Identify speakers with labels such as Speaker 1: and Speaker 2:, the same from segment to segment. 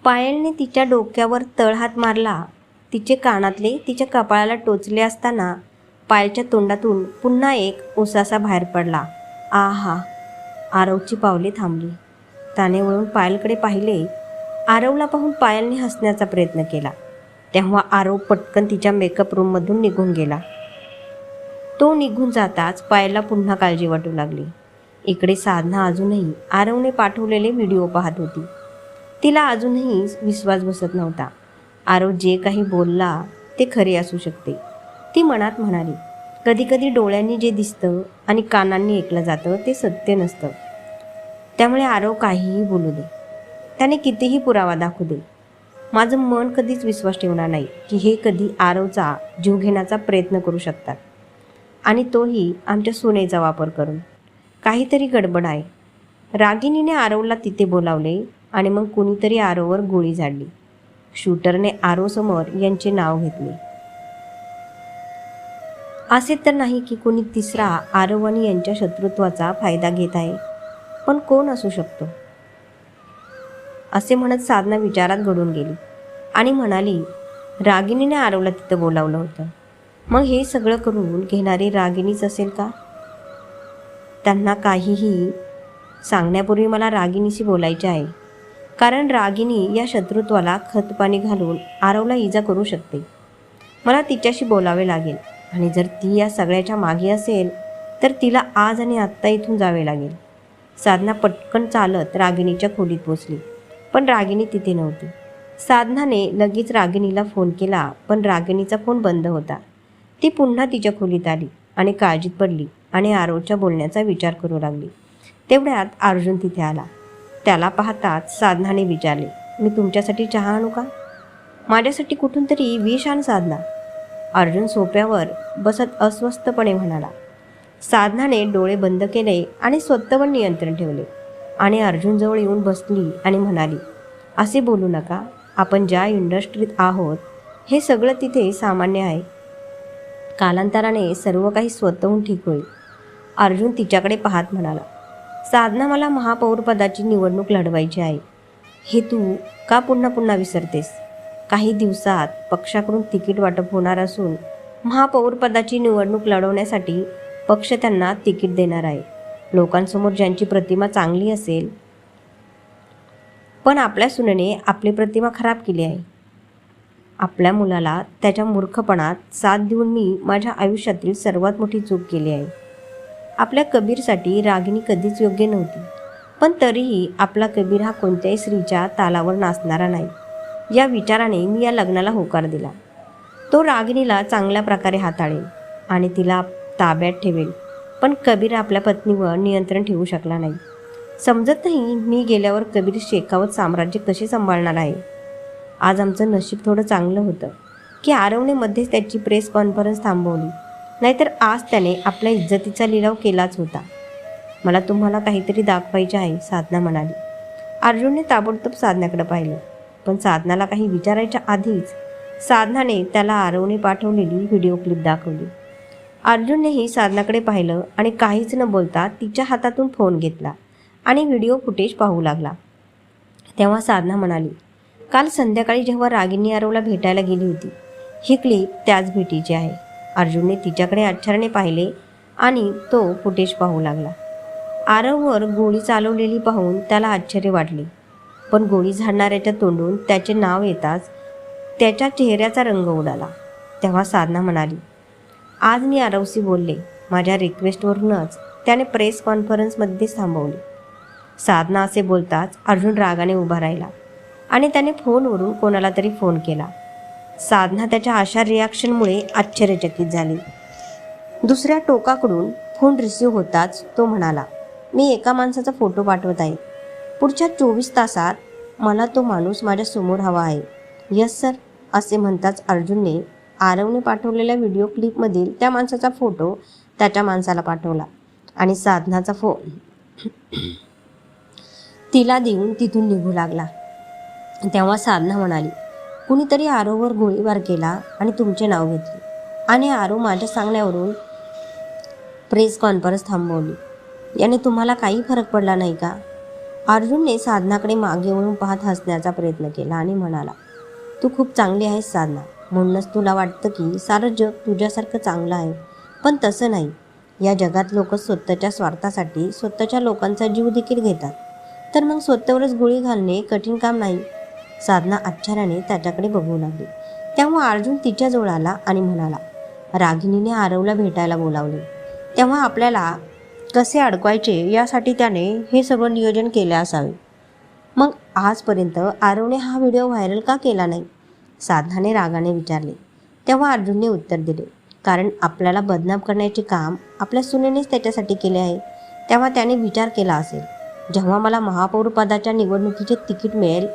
Speaker 1: पायलने तिच्या डोक्यावर तळहात मारला. तिचे कानातले तिच्या कपाळाला टोचले असताना पायलच्या तोंडातून पुन्हा एक उसासा बाहेर पडला. आहा! आरवची पावले थांबली. त्याने वळून पायलकडे पाहिले. आरवला पाहून पायलने हसण्याचा प्रयत्न केला. तेव्हा आरव पटकन तिच्या मेकअप रूममधून निघून गेला. तो निघून जाताच पायलला पुन्हा काळजी वाटू लागली. इकडे साधना अजूनही आरवने पाठवलेले व्हिडिओ पाहत होती. तिला अजूनही विश्वास बसत नव्हता. आरव जे काही बोलला ते खरे असू शकते, ती मनात म्हणाली. कधीकधी डोळ्यांनी जे दिसतं आणि कानांनी ऐकलं जातं ते सत्य नसतं. त्यामुळे आरव काहीही बोलू दे, त्याने कितीही पुरावा दाखवू दे, माझं मन कधीच विश्वास ठेवणार नाही की हे कधी आरवचा जीव घेण्याचा प्रयत्न करू शकतात, आणि तोही आमच्या सुनेचा वापर करून. काहीतरी गडबड आहे. रागिनीने आरवला तिथे बोलावले आणि मग कुणीतरी आरववर गोळी झाडली. शूटरने आरवसमोर यांचे नाव घेतले. असे तर नाही की कोणी तिसरा आरव आणि यांच्या शत्रुत्वाचा फायदा घेत आहे, पण कोण असू शकतो? असे म्हणत साधना विचारात गढून गेली आणि म्हणाली, रागिनीने आरवला तिथं बोलावलं होतं, मग हे सगळं करून घेणारी रागिनीच असेल का? त्यांना काहीही सांगण्यापूर्वी मला रागिनीशी बोलायचे आहे, कारण रागिनी या शत्रुत्वाला खतपाणी घालून आरवला इजा करू शकते. मला तिच्याशी बोलावे लागेल, आणि जर ती या सगळ्याच्या मागे असेल तर तिला आज आणि आत्ता इथून जावे लागेल. साधना पटकन चालत रागिनीच्या खोलीत पोचली, पण रागिनी तिथे नव्हती. साधनाने लगेच रागिनीला फोन केला, पण रागिनीचा फोन बंद होता. ती पुन्हा तिच्या खोलीत आली आणि काळजीत पडली आणि आरवच्या बोलण्याचा विचार करू लागली. तेवढ्यात अर्जुन तिथे आला. त्याला पाहताच साधनाने विचारले, मी तुमच्यासाठी चहा आणू का? माझ्यासाठी कुठून तरी विष आण साधना. अर्जुन सोफ्यावर बसत अस्वस्थपणे म्हणाला. साधनाने डोळे बंद केले आणि स्वतःवर नियंत्रण ठेवले आणि अर्जुनजवळ येऊन बसली आणि म्हणाली, असे बोलू नका. आपण ज्या इंडस्ट्रीत आहोत हे सगळं तिथे सामान्य आहे. कालांतराने सर्व काही स्वतःहून ठीक होईल. अर्जुन तिच्याकडे पाहत म्हणाला, साधना, मला महापौरपदाची निवडणूक लढवायची आहे. हे तू का पुन्हा पुन्हा विसरतेस? काही दिवसात पक्षाकडून तिकीट वाटप होणार असून महापौरपदाची निवडणूक लढवण्यासाठी पक्ष त्यांना तिकीट देणार आहे. लोकांसमोर ज्यांची प्रतिमा चांगली असेल, पण आपल्या सुनेने आपली प्रतिमा खराब केली आहे. आपल्या मुलाला त्याच्या मूर्खपणात साथ देऊन मी माझ्या आयुष्यातील सर्वात मोठी चूक केली आहे. आपल्या कबीरसाठी रागिनी कधीच योग्य नव्हती, पण तरीही आपला कबीर हा कोणत्याही स्त्रीच्या तालावर नाचणारा नाही. या विचाराने मी या लग्नाला होकार दिला. तो रागिनीला चांगल्या प्रकारे हाताळेल आणि तिला ताब्यात ठेवेल, पण कबीर आपल्या पत्नीवर नियंत्रण ठेवू शकला नाही. समजत नाही मी गेल्यावर कबीर शेखावत साम्राज्य कसे सांभाळणार आहे. आज आमचं नशीब थोडं चांगलं होतं की आरवने मध्येच त्याची प्रेस कॉन्फरन्स थांबवली, नाहीतर आज त्याने आपल्या इज्जतीचा लिलाव केलाच होता. मला तुम्हाला काहीतरी दाखवायचे आहे, साधना म्हणाली. अर्जुनने ताबडतोब साधनाकडे पाहिलं, पण साधनाला काही विचारायच्या आधीच साधनाने त्याला आरवने पाठवलेली व्हिडिओ क्लिप दाखवली. अर्जुननेही साधनाकडे पाहिलं आणि काहीच न बोलता तिच्या हातातून फोन घेतला आणि व्हिडिओ फुटेज पाहू लागला. तेव्हा साधना म्हणाली, काल संध्याकाळी जेव्हा रागिनी आरवला भेटायला गेली होती, ही क्लिप त्याच भेटीची आहे. अर्जुनने तिच्याकडे आश्चर्याने पाहिले आणि तो फुटेज पाहू लागला. आरववर गोळी चालवलेली पाहून त्याला आश्चर्य वाटले, पण गोळी झाडणाऱ्याच्या तोंडून त्याचे नाव येताच त्याच्या चेहऱ्याचा रंग उडाला. तेव्हा साधना म्हणाली, आज मी आरवशी बोलले. माझ्या रिक्वेस्टवरूनच त्याने प्रेस कॉन्फरन्समध्येच थांबवली. साधना असे बोलताच अर्जुन रागाने उभा राहिला आणि त्याने फोनवरून कोणाला तरी फोन केला. साधना त्याच्या अशा रिॲक्शनमुळे आश्चर्यचकित झाली. दुसऱ्या टोकाकडून फोन रिसीव्ह होताच तो म्हणाला, मी एका माणसाचा फोटो पाठवत आहे. पुढच्या 24 तासात मला तो माणूस माझ्या समोर हवा आहे. यस सर, असे म्हणताच अर्जुनने आरवने पाठवलेल्या व्हिडिओ क्लिपमधील त्या माणसाचा फोटो त्याच्या माणसाला पाठवला आणि साधनाचा फोन तिला देऊन तिथून निघू लागला. तेव्हा साधना म्हणाली, कुणीतरी आरववर गोळीबार केला आणि तुमचे नाव घेतले, आणि आरव माझ्या सांगण्यावरून प्रेस कॉन्फरन्स थांबवली. याने तुम्हाला काही फरक पडला नाही का? अर्जुनने साधनाकडे मागे वळून पाहत हसण्याचा प्रयत्न केला आणि म्हणाला, तू खूप चांगली आहेस साधना, म्हणूनच तुला वाटतं की सारं जग तुझ्यासारखं चांगलं आहे, पण तसं नाही. या जगात लोक स्वतःच्या स्वार्थासाठी स्वतःच्या लोकांचा जीव देखील घेतात, तर मग स्वतःवरच गोळी घालणे कठीण काम नाही. साधना आश्चर्याने त्याच्याकडे बघू लागली. तेव्हा अर्जुन तिच्याजवळ आला आणि म्हणाला, रागिणीने आरवला भेटायला बोलावले, तेव्हा आपल्याला कसे अडकवायचे यासाठी त्याने हे सगळं नियोजन केले असावे. मग आजपर्यंत आरवने हा व्हिडिओ व्हायरल का केला नाही? साधनाने रागाने विचारले. तेव्हा अर्जुनने उत्तर दिले, कारण आपल्याला बदनाम करण्याचे काम आपल्या सुनेनेच त्याच्यासाठी केले आहे. तेव्हा त्याने विचार केला असेल, जेव्हा मला महापौर पदाच्या निवडणुकीचे तिकीट मिळेल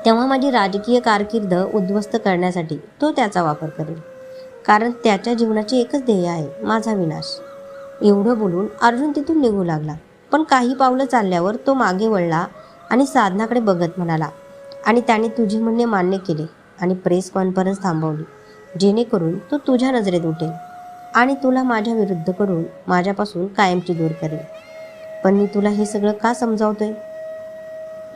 Speaker 1: तेव्हा माझी राजकीय कारकीर्द उद्ध्वस्त करण्यासाठी तो त्याचा वापर करेल, कारण त्याच्या जीवनाचे एकच ध्येय आहे, माझा विनाश. एवढं बोलून अर्जुन तिथून निघू लागला. पण काही पावलं चालल्यावर तो मागे वळला आणि साधनाकडे बघत म्हणाला, आणि त्याने तुझे म्हणणे मान्य केले आणि प्रेस कॉन्फरन्स थांबवली, जेणेकरून तो तुझ्या नजरेत उठेल आणि तुला माझ्या विरुद्ध करून माझ्यापासून कायमची दूर करेल. पण मी तुला हे सगळं का समजावतोय?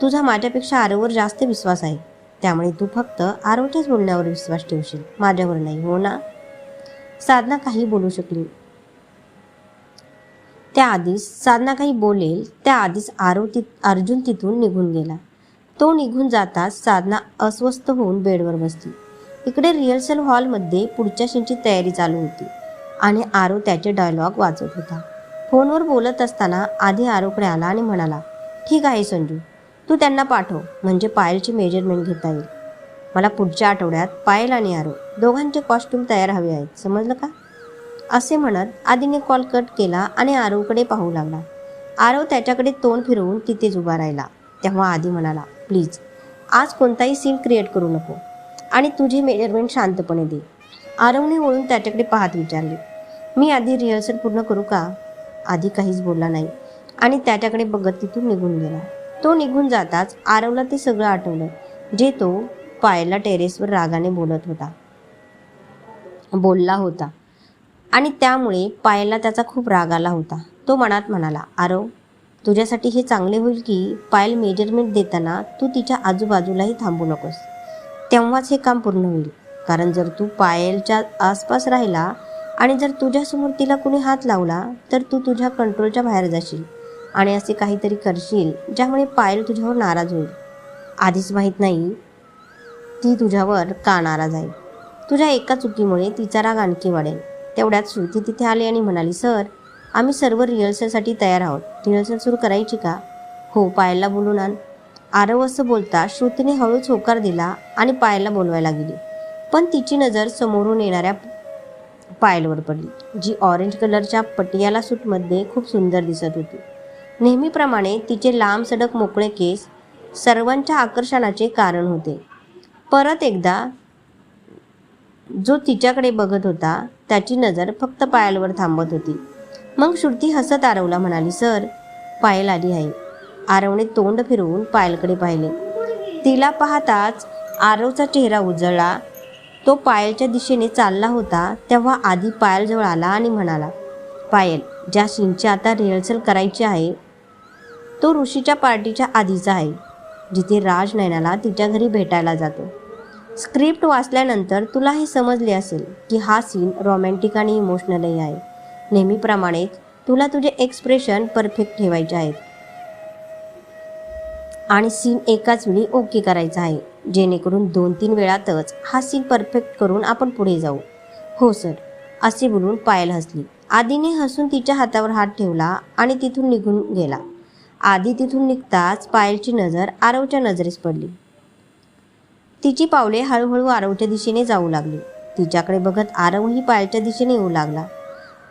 Speaker 1: तुझा माझ्यापेक्षा आरववर जास्त विश्वास आहे, त्यामुळे तू फक्त आरवच्याच बोलण्यावर विश्वास ठेवशील, माझ्यावर नाही, हो ना? साधना काही बोलू शकली त्याआधीच साधना काही बोलेल त्याआधीच अर्जुन तिथून निघून गेला. तो निघून जाताच साधना अस्वस्थ होऊन बेडवर बसली. इकडे रिहर्सल हॉलमध्ये पुढच्या सीनची तयारी चालू होती आणि आरव त्याचे डायलॉग वाचत होता. फोनवर बोलत असताना आधी आरवकडे आला आणि म्हणाला, ठीक आहे संजू, तू त्यांना पाठव, म्हणजे पायलची मेजरमेंट घेता येईल. मला पुढच्या आठवड्यात पायल आणि आरव दोघांचे कॉस्ट्यूम तयार हवे आहेत, समजलं का? असे म्हणत आधीने कॉल कट केला आणि आरवकडे पाहू लागला. आरव त्याच्याकडे तोंड फिरवून तिथेच उभा राहिला. तेव्हा आधी म्हणाला, प्लीज आज कोणताही सीन क्रिएट करू नको आणि तुझे मेजरमेंट शांतपणे दे. आरवने वळून त्याच्याकडे पाहत विचारले, मी आधी रिहर्सल पूर्ण करू का? आधी काहीच बोलला नाही आणि त्याच्याकडे बघत तिथून निघून गेला. तो निघून जाताच आरवला ते सगळं आठवलं जे तो पायलला टेरेसवर रागाने बोलला होता आणि त्यामुळे पायलला त्याचा खूप राग आला होता. तो मनात म्हणाला, आरव, तुझ्यासाठी हे चांगले होईल की पायल मेजरमेंट देताना तू तिच्या आजूबाजूलाही थांबू नकोस, तेव्हाच हे काम पूर्ण होईल. कारण जर तू पायलच्या आसपास राहिला आणि जर तुझ्यासमोर तिला कुणी हात लावला तर तू तुझ्या कंट्रोलच्या बाहेर जाशील आणि असे काहीतरी करशील ज्यामुळे पायल तुझ्यावर नाराज होईल. आधीच माहीत नाही ती तुझ्यावर का नाराज आहे. तुझ्या एका चुकीमुळे तिचा राग आणखी वाढेल. तेवढ्यात श्रुती तिथे आली आणि म्हणाली, सर, आम्ही सर्व रिहर्सलसाठी तयार आहोत, रिहर्सल सुरू करायची का? हो, पायलला बोलून आण. आरव असं बोलता श्रुतीने हळूच होकार दिला आणि पायलला बोलवायला गेली. पण तिची नजर समोरून येणाऱ्या पायलवर पडली, जी ऑरेंज कलरच्या पटियाला सूटमध्ये खूप सुंदर दिसत होती. नेहमीप्रमाणे तिचे लांब सडक मोकळे केस सर्वांच्या आकर्षणाचे कारण होते. परत एकदा जो तिच्याकडे बघत होता त्याची नजर फक्त पायलवर थांबत होती. मग श्रुती हसत आरवला म्हणाली, सर, पायल आली आहे. आरवने तोंड फिरवून पायलकडे पाहिले. तिला पाहताच आरवचा चेहरा उजळला. तो पायलच्या दिशेने चालला होता तेव्हा आधी पायलजवळ आला आणि म्हणाला, पायल, ज्या सीनची आता रिहर्सल करायची आहे तो ऋषीच्या पार्टीच्या आधीचा आहे, जिथे राज नैनाला तिच्या घरी भेटायला जातो. स्क्रिप्ट वाचल्यानंतर तुला हे समजले असेल की हा सीन रोमॅन्टिक आणि इमोशनलही आहे. नेहमीप्रमाणेच तुला तुझे एक्सप्रेशन परफेक्ट ठेवायचे आहेत आणि सीन एकाच वेळी ओके करायचा आहे, जेणेकरून 2-3 वेळातच हा सीन परफेक्ट करून आपण पुढे जाऊ. हो सर, असे बोलून पायल हसली. आधीने हसून तिच्या हातावर हात ठेवला आणि तिथून निघून गेला. आधी तिथून निघताच पायलची नजर आरवच्या नजरेस पडली. तिची पावले हळूहळू आरवच्या दिशेने जाऊ लागली. तिच्याकडे बघत आरवही पायलच्या दिशेने येऊ लागला.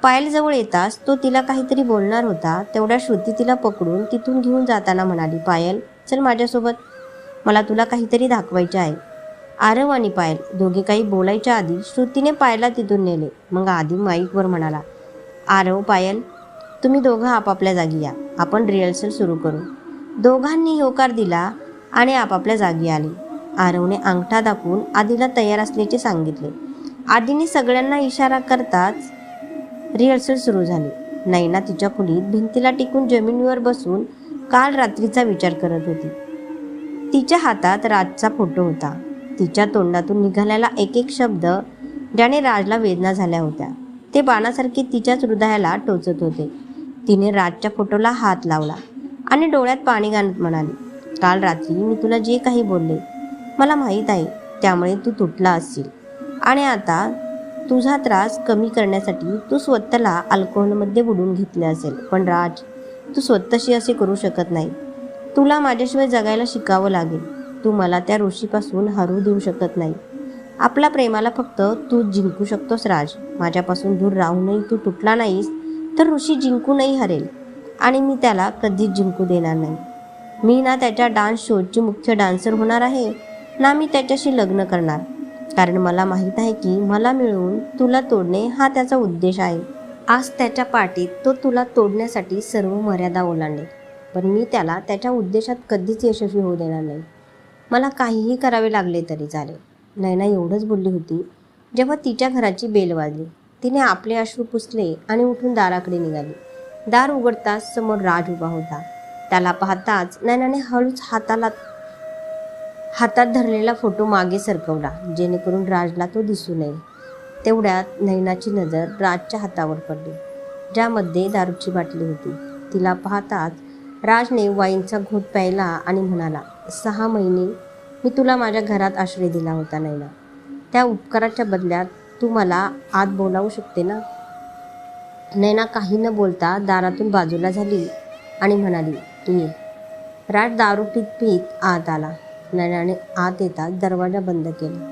Speaker 1: पायल जवळ येताच तो तिला काहीतरी बोलणार होता तेवढ्या श्रुती तिला पकडून तिथून घेऊन जाताना म्हणाली, पायल, चल माझ्यासोबत, मला तुला काहीतरी दाखवायचे आहे. आरव आणि पायल दोघे काही बोलायच्या आधी श्रुतीने पायलला तिथून नेले. मग आधी माईकवर म्हणाला, आरव, पायल, तुम्ही दोघं आपापल्या जागी या, आपण रिहर्सल सुरू करू. दोघांनी होकार दिला आणि आपापल्या जागी आले. आरवने अंगठा दाखवून आधीला तयार असल्याचे सांगितले. आधीने सगळ्यांना इशारा करताच रिहर्सल सुरू झाली. नैना तिच्या खोलीत भिंतीला टिकून जमिनीवर बसून काल रात्रीचा विचार करत होती. तिच्या हातात राजचा फोटो होता. तिच्या तोंडातून निघालेला एक एक शब्द ज्याने राजला वेदना झाल्या होत्या ते बाणासारखे तिच्याच हृदयाला टोचत होते. तिने राजच्या फोटोला हात लावला आणि डोळ्यात पाणी घालत म्हणाली, काल रात्री मी तुला जे काही बोलले मला माहीत आहे, त्यामुळे तू तुटला असशील आणि आता तुझा त्रास कमी करण्यासाठी तू स्वतःला अल्कोहोलमध्ये बुडवून घेतले असेल. पण राज, तू स्वतःशी असे करू शकत नाही. तुला माझ्याशिवाय जगायला शिकावं लागेल. तू मला त्या ऋषीपासून हरू देऊ शकत नाही. आपल्या प्रेमाला फक्त तू जिंकू शकतोस राज. माझ्यापासून दूर राहूनही तू तुटला नाहीस तर ऋषी जिंकूनही हरेल आणि मी त्याला कधीच जिंकू देणार नाही. मी ना त्याच्या डान्स शोची मुख्य डान्सर होणार आहे ना मी त्याच्याशी लग्न करणार, कारण मला माहीत आहे की मला मिळून तुला तोडणे हा त्याचा उद्देश आहे. आज त्याच्या पाठीत तो तुला तोडण्यासाठी सर्व मर्यादा ओलांडेल, पण मी त्याला त्याच्या उद्देशात कधीच यशस्वी होऊ देणार नाही. मला काहीही करावे लागले तरी चालेल. नैना एवढंच बोलली होती जेव्हा तिच्या घराची बेल वाजली. तिने आपले अश्रू पुसले आणि उठून दाराकडे निघाली. दार उघडताच समोर राज उभा होता. त्याला पाहताच नैनाने हळूच हातात धरलेला फोटो मागे सरकवला, जेणेकरून राजला तो दिसू नये. तेवढ्यात नैनाची नजर राजच्या हातावर पडली, ज्यामध्ये दारूची बाटली होती. तिला पाहताच राजने वाईनचा घोट प्यायला आणि म्हणाला, 6 महिने मी तुला माझ्या घरात आश्रय दिला होता नैना. त्या उपकाराच्या बदल्यात तू मला आत बोलावू शकते ना. नैना काही न बोलता दारातून बाजूला झाली आणि म्हणाली, तू ये. राज दारू पीत पीत आत आला. नैनाने आत येताच दरवाजा बंद केला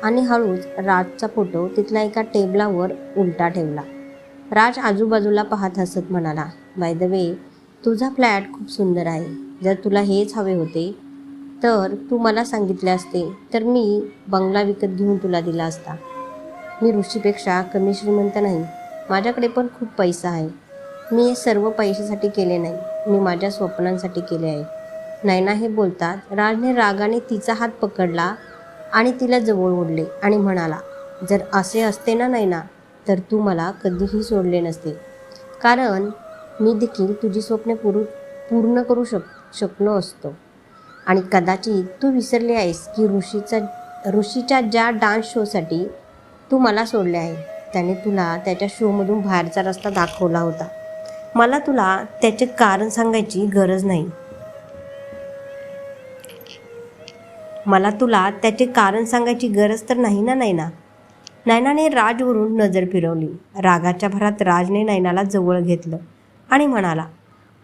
Speaker 1: आणि हळूच राजचा फोटो तिथल्या एका टेबलावर उलटा ठेवला. राज आजूबाजूला पाहत हसत म्हणाला, बाय द वे, तुझा फ्लॅट खूप सुंदर आहे. जर तुला हेच हवे होते तर तू मला सांगितले असते तर मी बंगला विकत घेऊन तुला दिला असता. मी ऋषीपेक्षा कमी श्रीमंत नाही. माझ्याकडे पण खूप पैसा आहे. मी हे सर्व पैशासाठी केले नाही, मी माझ्या स्वप्नांसाठी केले आहे. नैना हे बोलतात राजने रागाने तिचा हात पकडला आणि तिला जवळ ओढले आणि म्हणाला, जर असे असते ना नैना, तर तू मला कधीही सोडले नसते, कारण मी देखील तुझी स्वप्ने पूर्ण करू शकलो असतो. आणि कदाचित तू विसरले आहेस की ऋषीच्या ज्या डान्स शोसाठी तू मला सोडले आहे, त्याने तुला त्याच्या शोमधून बाहेरचा रस्ता दाखवला होता. मला तुला त्याचे कारण सांगायची गरज नाही. तर नाही ना नैना. नैनाने राजवरून नजर फिरवली. रागाच्या भरात राजने नैनाला जवळ घेतलं आणि म्हणाला,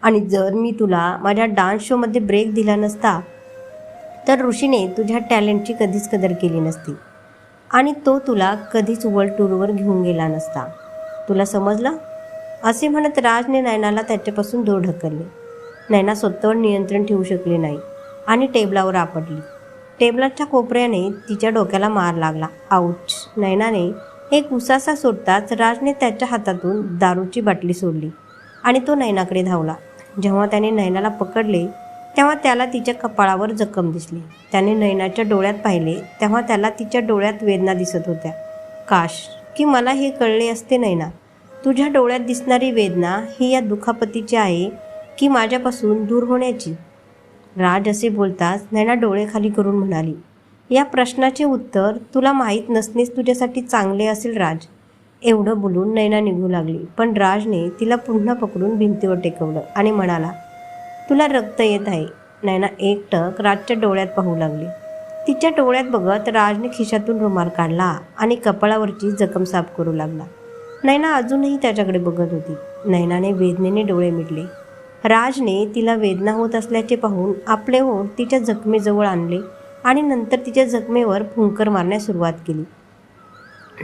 Speaker 1: आणि जर मी तुला माझ्या डान्स शोमध्ये ब्रेक दिला नसता तर ऋषीने तुझ्या टॅलेंटची कधीच कदर केली नसती आणि तो तुला कधीच वर्ल्ड टूरवर घेऊन गेला नसता. तुला समजलं? असे म्हणत राजने नैनाला त्याच्यापासून दूर ढकलले. नैना स्वतःवर नियंत्रण ठेवू शकली नाही आणि टेबलावर आपटली. टेबलाच्या कोपऱ्याने तिच्या डोक्याला मार लागला. आऊच! नैनाने एक उसासा सोडताच राजने त्याच्या हातातून दारूची बाटली सोडली आणि तो नैनाकडे धावला. जेव्हा त्याने नैनाला पकडले तेव्हा त्याला तिच्या कपाळावर जखम दिसली. त्याने नैनाच्या डोळ्यात पाहिले तेव्हा त्याला तिच्या डोळ्यात वेदना दिसत होत्या. काश की मला हे कळले असते नैना. तुझ्या डोळ्यात दिसणारी वेदना ही या दुखापतीची आहे की माझ्यापासून दूर होण्याची? राज असे बोलताच नैना डोळे खाली करून म्हणाली, या प्रश्नाचे उत्तर तुला माहीत नसणेच तुझ्यासाठी चांगले असेल राज. एवढं बोलून नैना निघू लागली, पण राजने तिला पुन्हा पकडून भिंतीवर टेकवलं आणि म्हणाला, तुला रक्त येत आहे. नैना एकटक राजच्या डोळ्यात पाहू लागली. तिच्या डोळ्यात बघत राजने खिशातून रुमाल काढला आणि कपाळावरची जखम साफ करू लागला. नैना अजूनही त्याच्याकडे बघत होती. नैनाने वेदनेने डोळे मिटले. राजने तिला वेदना होत असल्याचे पाहून आपले ओठ तिच्या जखमेजवळ आणले आणि नंतर तिच्या जखमेवर फुंकर मारण्यास सुरुवात केली.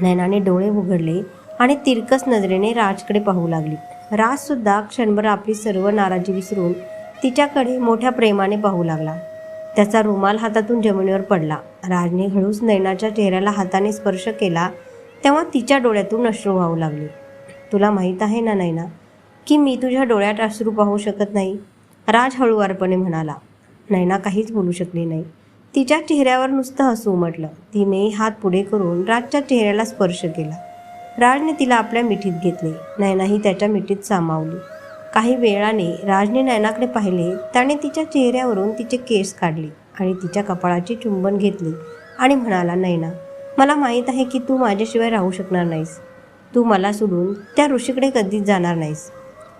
Speaker 1: नैनाने डोळे उघडले आणि तिरकस नजरेने राजकडे पाहू लागली. राजसुद्धा क्षणभर आपली सर्व नाराजी विसरून तिच्याकडे मोठ्या प्रेमाने पाहू लागला. त्याचा रुमाल हातातून जमिनीवर पडला. राजने हळूच नैनाच्या चेहऱ्याला हाताने स्पर्श केला तेव्हा तिच्या डोळ्यातून अश्रू वाहू लागले. तुला माहीत आहे ना नैना की मी तुझ्या डोळ्यात अश्रू पाहू शकत नाही, राज हळूवारपणे म्हणाला. नैना काहीच बोलू शकली नाही. तिच्या चेहऱ्यावर नुसतं हसू उमटलं. तिने हात पुढे करून राजच्या चेहऱ्याला स्पर्श केला. राजने तिला आपल्या मिठीत घेतले. नैनाही त्याच्या मिठीत सामावली. काही वेळाने राजने नैनाकडे पाहिले. त्याने तिच्या चेहऱ्यावरून तिचे केस काढले आणि तिच्या कपाळाची चुंबन घेतली आणि म्हणाला, नैना, मला माहीत आहे की तू माझ्याशिवाय राहू शकणार नाहीस. तू मला सोडून त्या ऋषीकडे कधीच जाणार नाहीस.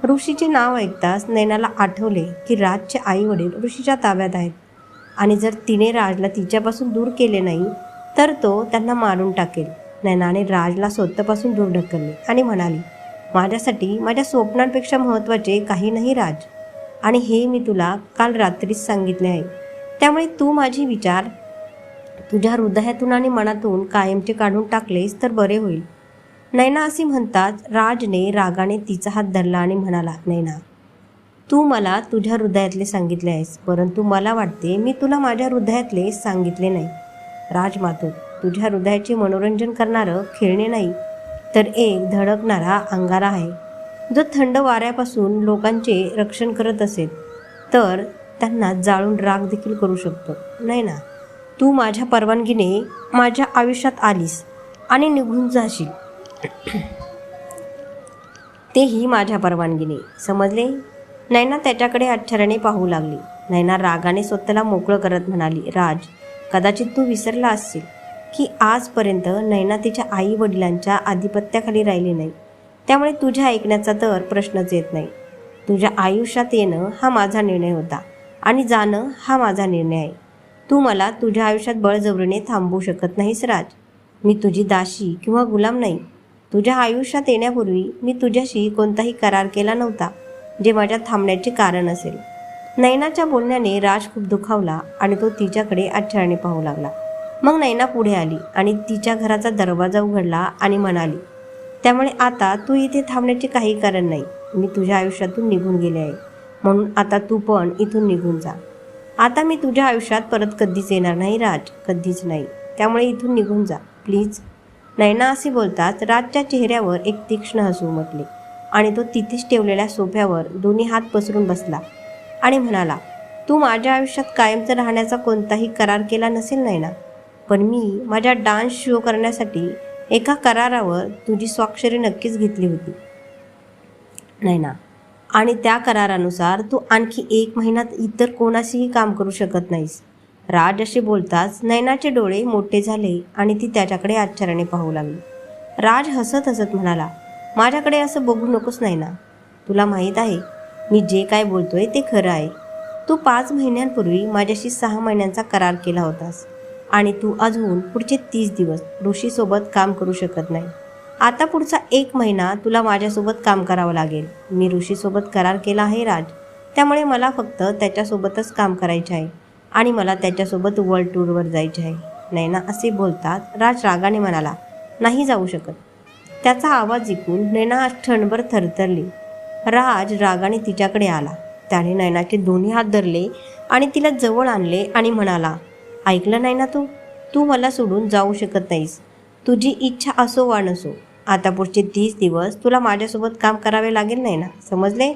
Speaker 1: ऋषीचे नाव ऐकताच नैनाला आठवले की राजचे आई वडील ऋषीच्या ताब्यात आहेत आणि जर तिने राजला तिच्यापासून दूर केले नाही तर तो त्यांना मारून टाकेल. नैनाने राजला स्वतःपासून दूर ढकलले आणि म्हणाली, माझ्यासाठी माझ्या स्वप्नांपेक्षा महत्त्वाचे काही नाही राज, आणि हे मी तुला काल रात्रीच सांगितले आहे. त्यामुळे तू माझे विचार तुझ्या हृदयातून आणि मनातून कायमचे काढून टाकलेस तर बरे होईल. नैना असे म्हणताच राजने रागाने तिचा हात धरला आणि म्हणाला, नैना, तू मला तुझ्या हृदयातले सांगितले आहेस, परंतु मला वाटते मी तुला माझ्या हृदयातले सांगितले नाही. राजमातो, तुझ्या हृदयाचे मनोरंजन करणारं खेळणे नाही तर एक धडकणारा अंगारा आहे, जो थंड वाऱ्यापासून लोकांचे रक्षण करत असेल तर त्यांना जाळून राख देखील करू शकतो. नैना, तू माझ्या परवानगीने माझ्या आयुष्यात आलीस आणि निघून जाशील, तेही माझ्या परवानगीने, समजले? नैना त्याच्याकडे आश्चर्याने पाहू लागली. नैना रागाने स्वतःला मोकळं करत म्हणाली, राज, कदाचित तू विसरला असशील की आजपर्यंत नैना तिच्या आई वडिलांच्या आधिपत्याखाली राहिली नाही. त्यामुळे तुझ्या ऐकण्याचा तर प्रश्नच येत नाही. तुझ्या आयुष्यात येणं हा माझा निर्णय होता आणि जाणं हा माझा निर्णय आहे. तू मला तुझ्या आयुष्यात बळजबरीने थांबवू शकत नाहीस राज. मी तुझी दासी किंवा गुलाम नाही. तुझ्या आयुष्यात येण्यापूर्वी मी तुझ्याशी कोणताही करार केला नव्हता जे माझ्या थांबण्याचे कारण असेल. नैनाच्या बोलण्याने राज खूप दुखावला आणि तो तिच्याकडे आश्चर्याने पाहू लागला. मग नैना पुढे आली आणि तिच्या घराचा दरवाजा उघडला आणि म्हणाली, त्यामुळे आता तू इथे थांबण्याचे काही कारण नाही. मी तुझ्या आयुष्यातून निघून गेले आहे, म्हणून आता तू पण इथून निघून जा. आता मी तुझ्या आयुष्यात परत कधीच येणार नाही राज, कधीच नाही. त्यामुळे इथून निघून जा प्लीज. नैना असे बोलताच राजच्या चेहऱ्यावर एक तीक्ष्ण हसू उमटले आणि तो तिथेच ठेवलेल्या सोफ्यावर दोन्ही हात पसरून बसला आणि म्हणाला, तू माझ्या आयुष्यात कायमचं राहण्याचा कोणताही करार केला नसेल नैना, पण मी माझ्या डान्स शो करण्यासाठी एका करारावर तुझी स्वाक्षरी नक्कीच घेतली होती नैना, आणि त्या करारानुसार तू आणखी 1 महिन्यात इतर कोणाशीही काम करू शकत नाहीस. राज असे बोलताच नैनाचे डोळे मोठे झाले आणि ती त्याच्याकडे आश्चर्याने पाहू लागली. राज हसत हसत म्हणाला, माझ्याकडे असं बघू नकोस नैना. तुला माहीत आहे मी जे काय बोलतोय ते खरं आहे. तू 5 महिन्यांपूर्वी माझ्याशी 6 महिन्यांचा करार केला होतास आणि तू अजून पुढचे 30 दिवस ऋषीसोबत काम करू शकत नाही. आता पुढचा 1 महिना तुला माझ्यासोबत काम करावं लागेल. मी ऋषीसोबत करार केला आहे राज, त्यामुळे मला फक्त त्याच्यासोबतच काम करायचे आहे आणि मला त्याच्यासोबत वर्ल्ड टूरवर जायचे आहे. नैना असे बोलतात राज रागाने म्हणाला, नाही जाऊ शकत. त्याचा आवाज ऐकून नैना क्षणभर थरथरली. राज रागाने तिच्याकडे आला. त्याने नैनाचे दोन्ही हात धरले आणि तिला जवळ आणले आणि म्हणाला, ऐकलं नैना, तू मला सोडून जाऊ शकत नाहीस. तुझी इच्छा असो वा नसो, आता पुढचे 30 दिवस तुला माझ्यासोबत काम करावे लागेल नैना, समजले?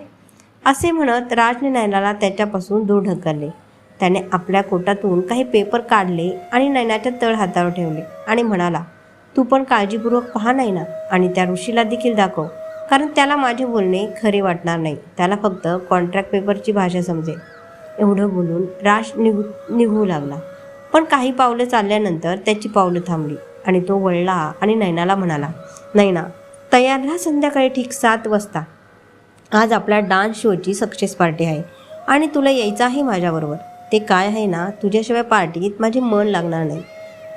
Speaker 1: असे म्हणत राजने नैनाला त्याच्यापासून दूर ढकलले. त्याने आपल्या कोटातून काही पेपर काढले आणि नैनाच्या तळ हातावर ठेवले आणि म्हणाला, तू पण काळजीपूर्वक पाहा नैना आणि त्या ऋषीला देखील दाखव, कारण त्याला माझे बोलणे खरे वाटणार नाही. त्याला फक्त कॉन्ट्रॅक्ट पेपरची भाषा समजेल. एवढं बोलून राज निघू लागला. पण काही पावलं चालल्यानंतर त्याची पावलं थांबली आणि तो वळला आणि नैनाला म्हणाला, नैना, तयार राहा. संध्याकाळी ठीक 7 वाजता आज आपल्या डान्स शोची सक्सेस पार्टी आहे आणि तुला यायचं आहे माझ्याबरोबर. ते काय आहे ना, तुझ्याशिवाय पार्टीत माझे मन लागणार नाही.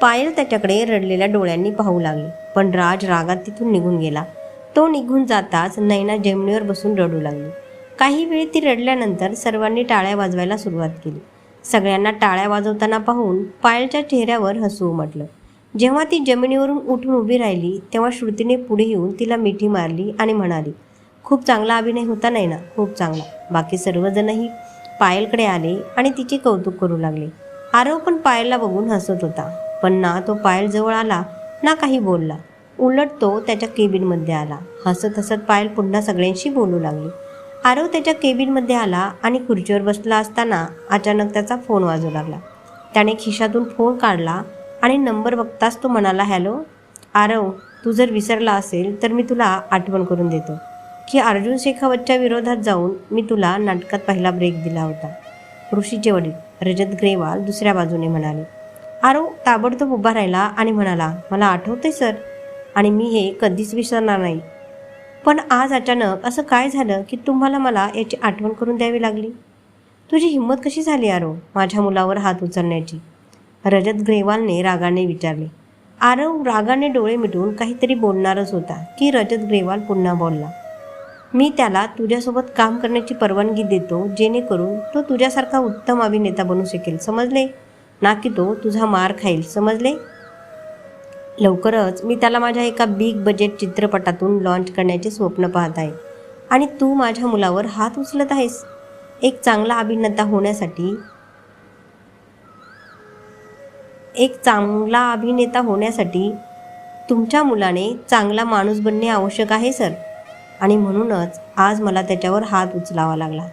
Speaker 1: पायल त्याच्याकडे रडलेल्या डोळ्यांनी पाहू लागली, पण राज रागात तिथून निघून गेला. तो निघून जाताच नैना जमिनीवर बसून रडू लागली. काही वेळ ती रडल्यानंतर सर्वांनी टाळ्या वाजवायला सुरुवात केली. सगळ्यांना टाळ्या वाजवताना पाहून पायलच्या चेहऱ्यावर हसू उमटलं. जेव्हा ती जमिनीवरून उठून उभी राहिली तेव्हा श्रुतीने पुढे येऊन तिला मिठी मारली आणि म्हणाली, खूप चांगला अभिनय होता नैना, खूप चांगला. बाकी सर्वजणही पायलकडे आले आणि तिचे कौतुक करू लागले. आरव पण पायलला बघून हसत होता, पण ना तो पायल जवळ आला ना काही बोलला. उलट तो त्याच्या केबिनमध्ये आला. हसत हसत पायल पुन्हा सगळ्यांशी बोलू लागली. आरव त्याच्या केबिनमध्ये आला आणि खुर्चीवर बसला असताना अचानक त्याचा फोन वाजू लागला. त्याने खिशातून फोन काढला आणि नंबर बघताच तो म्हणाला, हॅलो आरव, तू जर विसरला असेल तर मी तुला आठवण करून देतो. की अर्जुन शेखावतच्या विरोधात जाऊन मी तुला नाटकात पहिला ब्रेक दिला होता. ऋषीचे वडील रजत ग्रेवाल दुसऱ्या बाजूने म्हणाले. आरव ताबडतोब उभा राहिला आणि म्हणाला, मला आठवतंय सर, आणि मी हे कधीच विसरणार नाही. पण आज अचानक असं काय झालं की तुम्हाला मला याची आठवण करून द्यावी लागली? तुझी हिंमत कशी झाली आरव माझ्या मुलावर हात उचलण्याची? रजत ग्रेवालने रागाने विचारले. आरव रागाने डोळे मिटून काहीतरी बोलणारच होता की रजत ग्रेवाल पुन्हा बोलला. मी त्याला तुझ्यासोबत काम करण्याची परवानगी देतो जेणेकरून तो तुझ्यासारखा उत्तम अभिनेता बनू शकेल, समजले? ना की तो तुझा मार खाईल, समजले? लवकरच मी त्याला माझ्या एका बिग बजेट चित्रपटातून लॉन्च करण्याचे स्वप्न पाहत आहे आणि तू माझ्या मुलावर हात उचलत आहेस. एक चांगला अभिनेता होण्यासाठी तुमच्या मुलाने चांगला माणूस बनणे आवश्यक आहे सर, आणि म्हणूनच आज मला त्याच्यावर हात उचलावा लागला.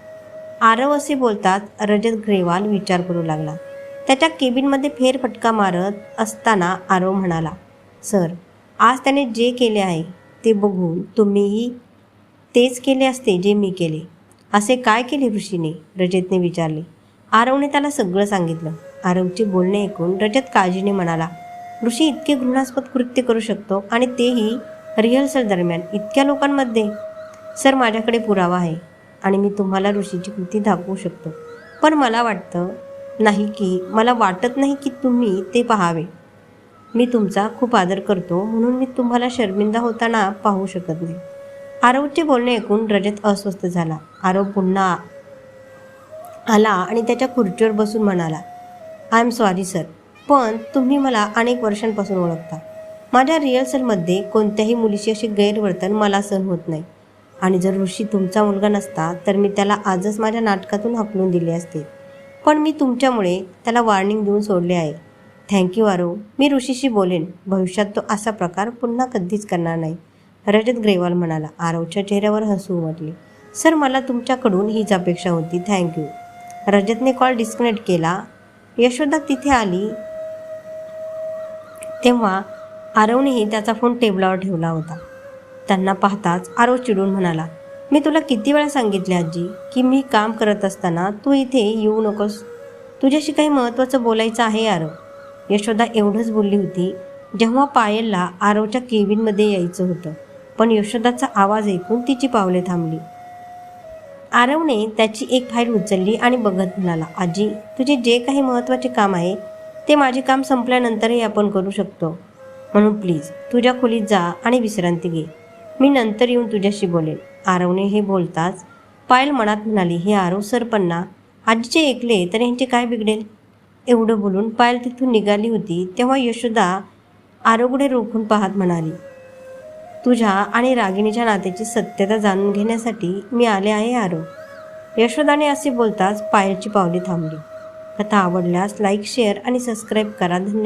Speaker 1: आरव असे बोलताच रजत ग्रेवाल विचार करू लागला. त्याच्या केबिनमध्ये फेरफटका मारत असताना आरव म्हणाला, सर, आज त्याने जे केले आहे ते बघून तुम्हीही तेच केले असते जे मी केले. असे काय केले ऋषीने? रजतने विचारले. आरवने त्याला सगळं सांगितलं. आरवचे बोलणे ऐकून रजत काळजीने म्हणाला, ऋषी इतके घृणास्पद कृत्य करू शकतो आणि तेही रिहर्सल दरम्यान इतक्या लोकांमध्ये? सर, माझ्याकडे पुरावा आहे आणि मी तुम्हाला ऋषीची कृती दाखवू शकतो, पण मला वाटत नाही की तुम्ही ते पाहावे. मी तुमचा खूप आदर करतो म्हणून मी तुम्हाला शर्मिंदा होताना पाहू शकत नाही. आरवचे बोलणे ऐकून रजत अस्वस्थ झाला. आरव पुन्हा आला आणि त्याच्या खुर्चीवर बसून म्हणाला, आय एम सॉरी सर, पण तुम्ही मला अनेक वर्षांपासून ओळखता. माझ्या रिहर्सलमध्ये कोणत्याही मुलीशी असे गैरवर्तन मला सहन होत नाही, आणि जर ऋषी तुमचा मुलगा नसता तर मी त्याला आजच माझ्या नाटकातून हाकलून दिले असते. पण मी तुमच्यामुळे त्याला वॉर्निंग देऊन सोडले आहे. थँक्यू आरव. मी ऋषीशी बोलेन. भविष्यात तो असा प्रकार पुन्हा कधीच करणार नाही, रजत ग्रेवाल म्हणाला. आरवच्या चेहऱ्यावर हसू उमटले. सर, मला तुमच्याकडून हीच अपेक्षा होती. थँक्यू. रजतने कॉल डिस्कनेक्ट केला. यशोदा तिथे आली तेव्हा आरवनेही त्याचा फोन टेबलावर ठेवला होता. त्यांना पाहताच आरव चिडून म्हणाला, मी तुला किती वेळा सांगितले आजी की मी काम करत असताना तू इथे येऊ नकोस. तुझ्याशी काही महत्त्वाचं बोलायचं आहे आरव. यशोदा एवढंच बोलली होती जेव्हा पायलला आरवच्या केबिनमध्ये यायचं होतं, पण यशोदाचा आवाज ऐकून तिची पावले थांबली. आरवने त्याची एक फाईल उचलली आणि बघत म्हणाला, आजी, तुझे जे काही महत्त्वाचे काम आहे ते माझे काम संपल्यानंतरही आपण करू शकतो, म्हणून प्लीज तुझ्या खोलीत जा आणि विश्रांती घे. मी नंतर येऊन तुझ्याशी बोलेन. आरवने हे बोलताच पायल मनात म्हणाली, हे आरव सरपन्ना, आजीचे ऐकले तर यांचे काय बिघडेल? एवढं बोलून पायल तिथून निघाली होती तेव्हा यशोदा आरवकडे रोखून पाहत म्हणाली, तुझ्या आणि रागिणीच्या नात्याची सत्यता जाणून घेण्यासाठी मी आले आहे आरव. यशोदाने असे बोलताच पायलची पावले थांबली. कथा आवडल्यास लाईक, शेअर आणि सबस्क्राईब करा. धन्यवाद.